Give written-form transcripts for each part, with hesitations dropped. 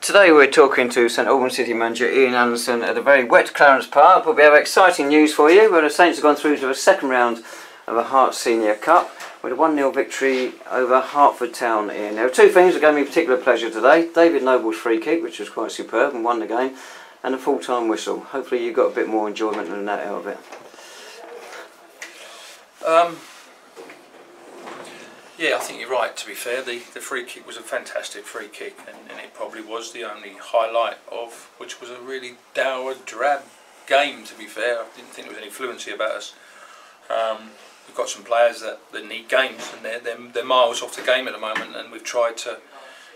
Today we're talking to St Albans City manager Ian Allinson at a very wet Clarence Park, but we have exciting news for you. The Saints have gone through to the second round of the Herts Senior Cup with a 1-0 victory over Hertford Town. Ian, there are two things that gave me particular pleasure today: David Noble's free kick, which was quite superb and won the game, and a full-time whistle. Hopefully you got a bit more enjoyment than that out of it. Yeah, I think you're right, to be fair. The free kick was a fantastic free kick, and it probably was the only highlight of which was a really dour, drab game, to be fair. I didn't think there was any fluency about us. We've got some players that need games, and they're miles off the game at the moment, and we've tried to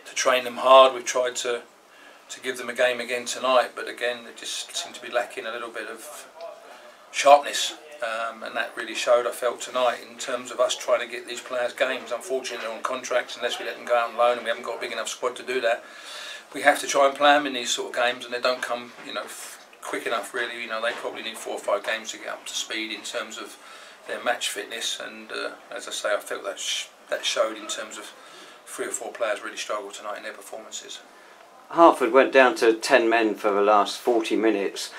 train them hard. We've tried to give them a game again tonight, but again they just seem to be lacking a little bit of sharpness. And that really showed, I felt, tonight in terms of us trying to get these players games. Unfortunately, they're on contracts. Unless we let them go out on loan, and we haven't got a big enough squad to do that, we have to try and play them in these sort of games, and they don't come, quick enough. Really, they probably need 4 or 5 games to get up to speed in terms of their match fitness. And as I say, I felt that showed in terms of 3 or 4 players really struggled tonight in their performances. Hertford went down to 10 men for the last 40 minutes.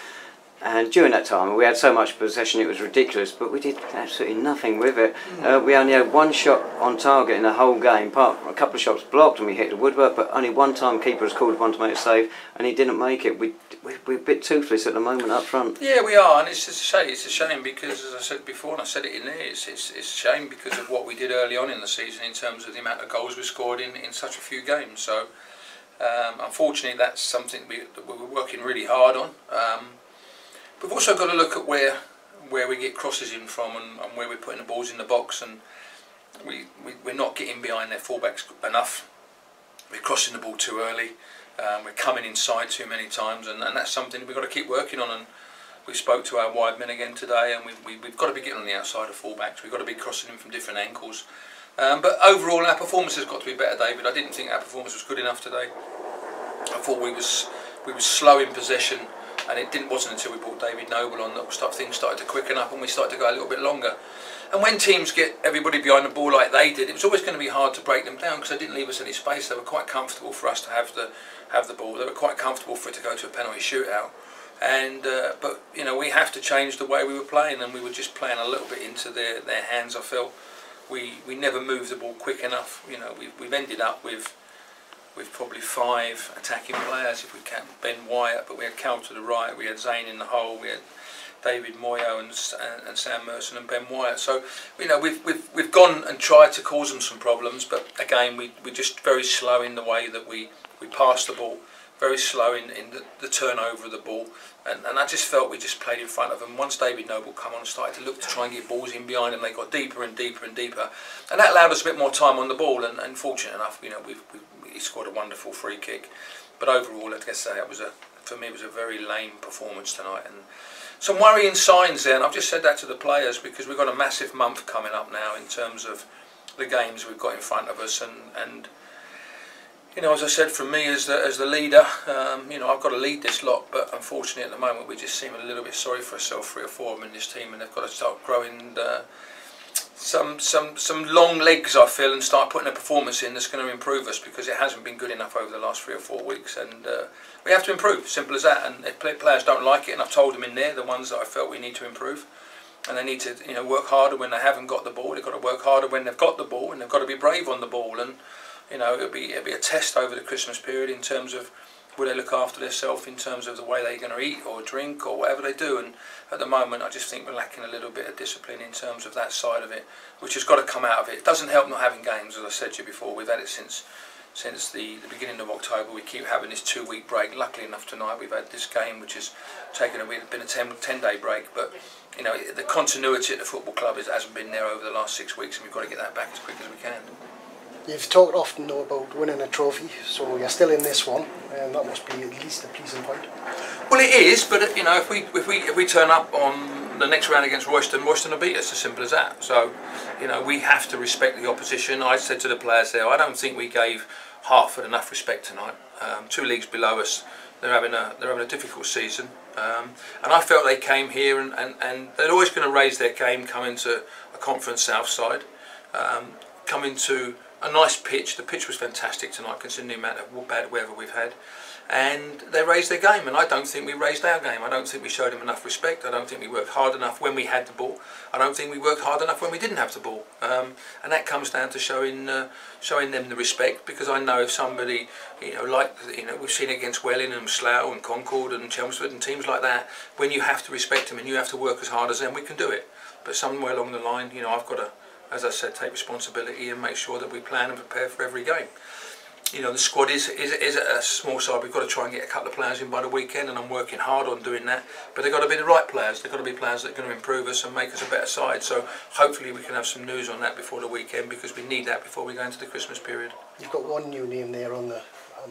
And during that time, we had so much possession it was ridiculous, but we did absolutely nothing with it. We only had 1 shot on target in the whole game, apart from a couple of shots blocked and we hit the woodwork, but only 1 time keeper was called upon to make a save, and he didn't make it. We're a bit toothless at the moment up front. Yeah, we are, and it's a shame because, as I said before, and I said it in there, it's a shame because of what we did early on in the season in terms of the amount of goals we scored in such a few games. So, unfortunately, that's something that we're working really hard on. We've also got to look at where we get crosses in from and where we're putting the balls in the box, and we're not getting behind their fullbacks enough. We're crossing the ball too early. We're coming inside too many times, and that's something we've got to keep working on. And we spoke to our wide men again today, and we've got to be getting on the outside of fullbacks. We've got to be crossing them from different angles. But overall, our performance has got to be better, David. I didn't think our performance was good enough today. I thought we was slow in possession. And it wasn't until we brought David Noble on that things started to quicken up and we started to go a little bit longer. And when teams get everybody behind the ball like they did, it was always going to be hard to break them down because they didn't leave us any space. They were quite comfortable for us to have the ball. They were quite comfortable for it to go to a penalty shootout. And but we have to change the way we were playing, and we were just playing a little bit into their hands. I felt we never moved the ball quick enough. We've ended up with probably 5 attacking players if we count Ben Wyatt, but we had Cal to the right, we had Zane in the hole, we had David Moyo and Sam Merson and Ben Wyatt. So we've gone and tried to cause them some problems, but again we're just very slow in the way that we pass the ball, very slow in the turnover of the ball, and I just felt we just played in front of them. Once David Noble come on and started to look to try and get balls in behind them, they got deeper and deeper and deeper, and that allowed us a bit more time on the ball. And fortunate enough, he scored a wonderful free kick. But overall, like I say, for me it was a very lame performance tonight, and some worrying signs there. And I've just said that to the players because we've got a massive month coming up now in terms of the games we've got in front of us, and as I said, from me as the leader, I've got to lead this lot, but unfortunately at the moment we just seem a little bit sorry for ourselves, 3 or 4 of them in this team, and they've got to start growing some long legs, I feel, and start putting a performance in that's going to improve us, because it hasn't been good enough over the last 3 or 4 weeks, and we have to improve, simple as that. And if players don't like it, and I've told them in there, the ones that I felt we need to improve, and they need to work harder when they haven't got the ball. They've got to work harder when they've got the ball, and they've got to be brave on the ball. And it'll be a test over the Christmas period in terms of will they look after themselves in terms of the way they're going to eat or drink or whatever they do. And at the moment I just think we're lacking a little bit of discipline in terms of that side of it, which has got to come out of it. It doesn't help not having games, as I said to you before. We've had it since the beginning of October. We keep having this 2-week break. Luckily enough tonight we've had this game, which has been a 10-day break, but the continuity at the football club hasn't been there over the last 6 weeks, and we've got to get that back as quick as we can. You've talked often though about winning a trophy, so you're still in this one, and that must be at least a pleasing point. Well, it is, but if we turn up on the next round against Royston will beat us, as simple as that. So we have to respect the opposition. I said to the players there, I don't think we gave Hertford enough respect tonight. 2 leagues below us, they're having a difficult season, and I felt they came here and they're always going to raise their game coming to a Conference South side, coming to a nice pitch. The pitch was fantastic tonight, considering the amount of bad weather we've had. And they raised their game, and I don't think we raised our game. I don't think we showed them enough respect. I don't think we worked hard enough when we had the ball. I don't think we worked hard enough when we didn't have the ball. And that comes down to showing them the respect, because I know if somebody, we've seen it against Welling and Slough and Concord and Chelmsford and teams like that, when you have to respect them and you have to work as hard as them, we can do it. But somewhere along the line, I've got to, as I said, take responsibility and make sure that we plan and prepare for every game. The squad is a small side. We've got to try and get a couple of players in by the weekend, and I'm working hard on doing that. But they've got to be the right players. They've got to be players that are going to improve us and make us a better side. So hopefully we can have some news on that before the weekend, because we need that before we go into the Christmas period. You've got one new name there on the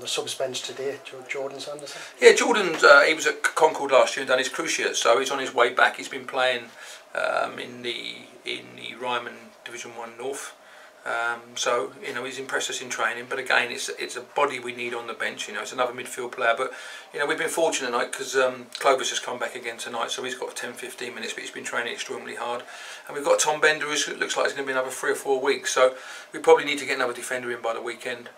subs bench today, Jordan Sanderson. Yeah, Jordan's he was at Concord last year and done his cruciate, so he's on his way back. He's been playing in the Ryman Division 1 North. So he's impressed us in training, but again it's a body we need on the bench. It's another midfield player, but we've been fortunate tonight because Clovis has come back again tonight, so he's got 10-15 minutes, but he's been training extremely hard. And we've got Tom Bender, who looks like it's going to be another 3 or 4 weeks, so we probably need to get another defender in by the weekend.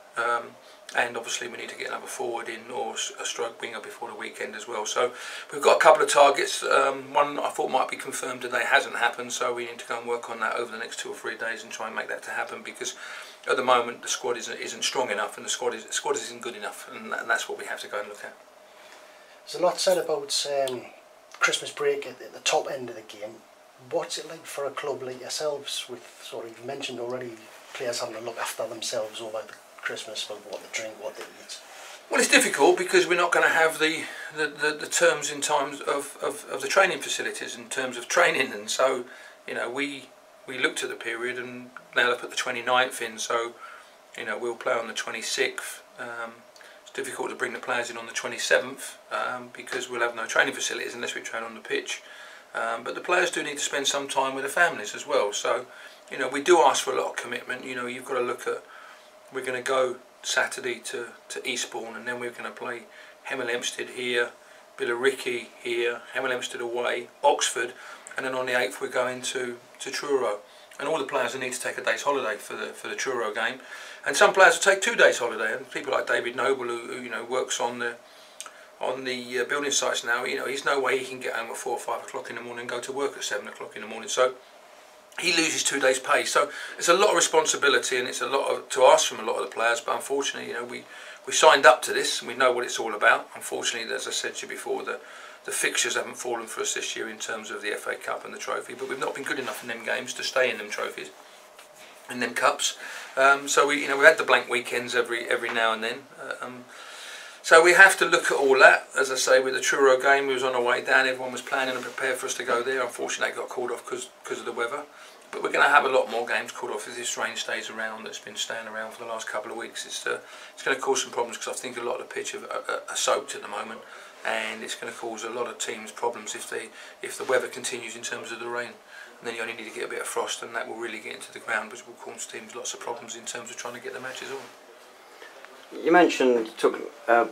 And obviously we need to get another forward in, or a stroke winger before the weekend as well. So we've got a couple of targets. One I thought might be confirmed today, hasn't happened, so we need to go and work on that over the next 2 or 3 days and try and make that to happen, because at the moment the squad isn't strong enough, and the squad isn't good enough, and that's what we have to go and look at. There's a lot said about Christmas break at the top end of the game. What's it like for a club like yourselves, with you've mentioned already, players having to look after themselves over the Christmas, about what they drink, what they eat? Well, it's difficult because we're not going to have the terms in terms of the training facilities, in terms of training, and so we looked at the period, and now they put the 29th in, so we'll play on the 26th. It's difficult to bring the players in on the 27th because we'll have no training facilities unless we train on the pitch. But the players do need to spend some time with their families as well, so we do ask for a lot of commitment. You've got to look at, we're going to go Saturday to Eastbourne, and then we're going to play Hemel Hempstead here, Billericay here, Hemel Hempstead away, Oxford, and then on the 8th we're going to Truro. And all the players will need to take a day's holiday for the Truro game, and some players will take 2 days holiday. And people like David Noble, who works on the building sites now, he's no way he can get home at 4 or 5 o'clock in the morning and go to work at 7 o'clock in the morning. So he loses 2 days' pay. So it's a lot of responsibility, and it's a lot to ask from a lot of the players. But unfortunately, we signed up to this, and we know what it's all about. Unfortunately, as I said to you before, the fixtures haven't fallen for us this year in terms of the FA Cup and the trophy. But we've not been good enough in them games to stay in them trophies, in them cups. So we had the blank weekends every now and then. So we have to look at all that. As I say, with the Truro game, we was on our way down. Everyone was planning and prepared for us to go there. Unfortunately, that got called off because of the weather. But we're going to have a lot more games called off if this rain stays around. That's been staying around for the last couple of weeks. It's going to cause some problems, because I think a lot of the pitch are soaked at the moment, and it's going to cause a lot of teams problems if the weather continues in terms of the rain. And then you only need to get a bit of frost, and that will really get into the ground, which will cause teams lots of problems in terms of trying to get the matches on. You mentioned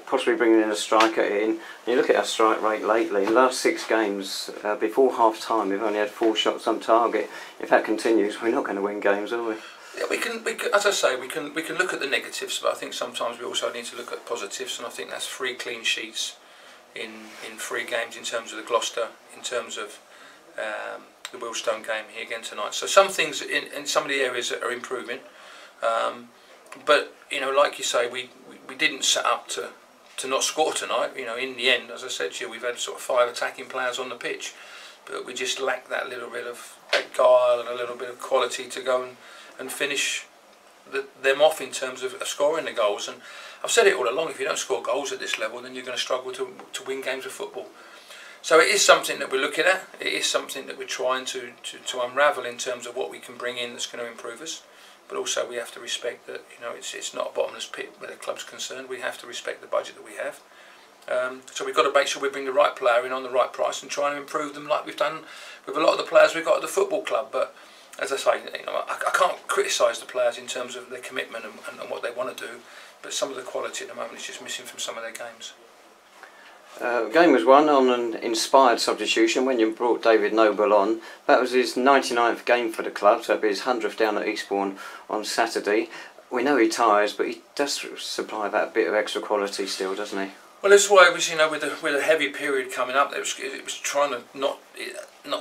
possibly bringing in a striker in. And you look at our strike rate lately. In the last 6 games, before half time, we've only had 4 shots on target. If that continues, we're not going to win games, are we? Yeah, we can. As I say, we can look at the negatives, but I think sometimes we also need to look at positives, and I think that's 3 clean sheets in 3 games in terms of the Gloucester, in terms of the Willstone game here again tonight. So some things in some of the areas are improving. But like you say, we didn't set up to not score tonight. In the end, as I said to you, we've had sort of 5 attacking players on the pitch, but we just lack that little bit of guile and a little bit of quality to go and finish them off in terms of scoring the goals. And I've said it all along: if you don't score goals at this level, then you're going to struggle to win games of football. So it is something that we're looking at. It is something that we're trying to unravel in terms of what we can bring in that's going to improve us. But also we have to respect that it's not a bottomless pit where the club's concerned. We have to respect the budget that we have. So we've got to make sure we bring the right player in on the right price and try and improve them like we've done with a lot of the players we've got at the football club. But as I say, I can't criticise the players in terms of their commitment and what they want to do. But some of the quality at the moment is just missing from some of their games. The game was won on an inspired substitution when you brought David Noble on. That was his 99th game for the club, so it'll be his 100th down at Eastbourne on Saturday. we know he tires, but he does supply that bit of extra quality still, doesn't he? Well, that's why it was, with a heavy period coming up, it was trying to not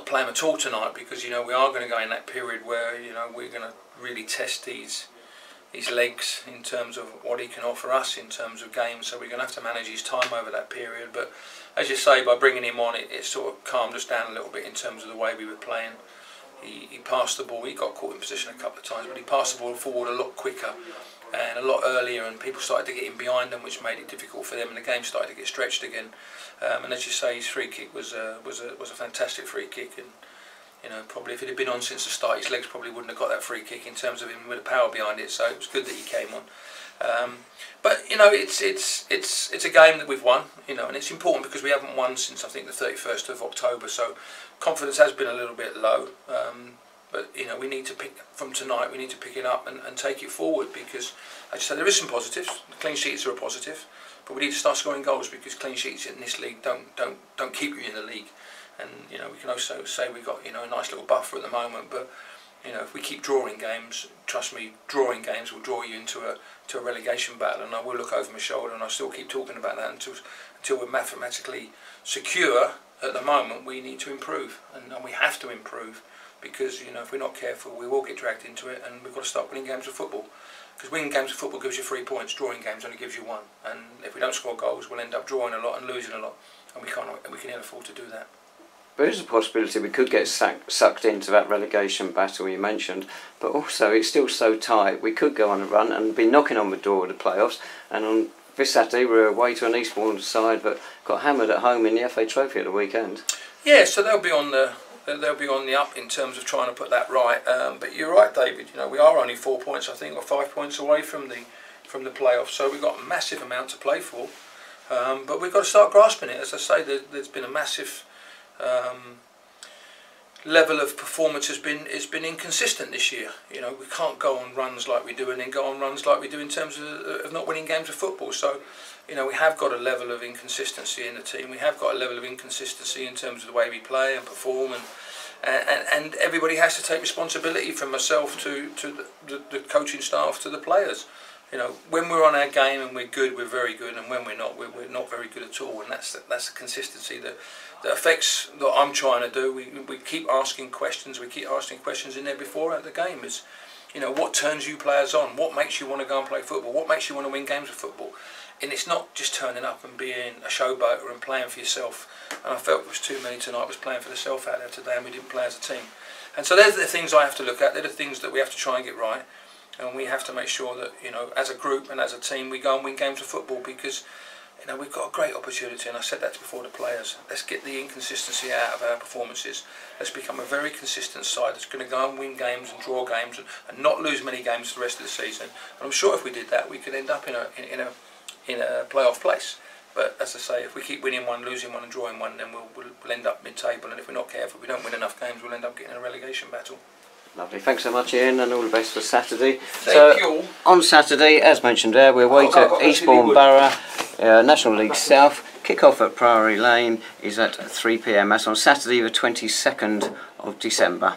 play him at all tonight, because we are going to go in that period where we're going to really test his legs in terms of what he can offer us in terms of games. So we're going to have to manage his time over that period. But as you say, by bringing him on, it sort of calmed us down a little bit in terms of the way we were playing. He passed the ball. He got caught in position a couple of times, but he passed the ball forward a lot quicker and a lot earlier, and people started to get in behind them, which made it difficult for them, and the game started to get stretched again. And as you say, his free kick was a fantastic free kick, and probably if it had been on since the start, his legs probably wouldn't have got that free kick in terms of him with the power behind it. So it was good that he came on. But it's a game that we've won, and it's important because we haven't won since I think the 31st of October. So confidence has been a little bit low. But we need to from tonight. We need to pick it up and take it forward, because, as I say, there is some positives. The clean sheets are a positive, but we need to start scoring goals, because clean sheets in this league don't keep you in the league. And we can also say we've got a nice little buffer at the moment, but if we keep drawing games, trust me, drawing games will draw you into a relegation battle. And I will look over my shoulder, and I still keep talking about that until we're mathematically secure. At the moment, we need to improve, and we have to improve. Because if we're not careful, we will get dragged into it, and we've got to start winning games of football. Because winning games of football gives you 3 points, drawing games only gives you 1. And if we don't score goals, we'll end up drawing a lot and losing a lot, and we can't afford to do that. There is a possibility we could get sucked into that relegation battle you mentioned, but also it's still so tight. We could go on a run and be knocking on the door of the playoffs. And on this Saturday, we're away to an Eastbourne side, but got hammered at home in the FA Trophy at the weekend. Yeah, so they'll be on the up in terms of trying to put that right. But you're right, David. We are only 4 points, I think, or 5 points away from the playoffs. So we've got a massive amount to play for. But we've got to start grasping it. As I say, there's been a massive level of performance has been inconsistent this year. We can't go on runs like we do and then go on runs like we do in terms of not winning games of football. So we have got a level of inconsistency in the team. We have got a level of inconsistency in terms of the way we play and perform, and everybody has to take responsibility, from myself to the coaching staff to the players. When we're on our game and we're good, we're very good, and when we're not very good at all. And that's the consistency that affects what I'm trying to do. We keep asking questions. We keep asking questions in there before at the game. Is what turns you players on? What makes you want to go and play football? What makes you want to win games of football? And it's not just turning up and being a showboater and playing for yourself. And I felt there was too many tonight was playing for themselves out there today, and we didn't play as a team. And so they're the things I have to look at. They're the things that we have to try and get right. And we have to make sure that, as a group and as a team, we go and win games of football, because, we've got a great opportunity, and I said that before the players. Let's get the inconsistency out of our performances. Let's become a very consistent side that's going to go and win games and draw games and not lose many games for the rest of the season. And I'm sure if we did that, we could end up in a playoff place. But as I say, if we keep winning one, losing one and drawing one, then we'll end up mid-table. And if we're not careful, if we don't win enough games, we'll end up getting a relegation battle. Lovely, thanks so much, Ian, and all the best for Saturday. Thank you. On Saturday, as mentioned there, we're away to Eastbourne Borough, National League South. Kick-off at Priory Lane is at 3 PM. That's on Saturday the 22nd of December.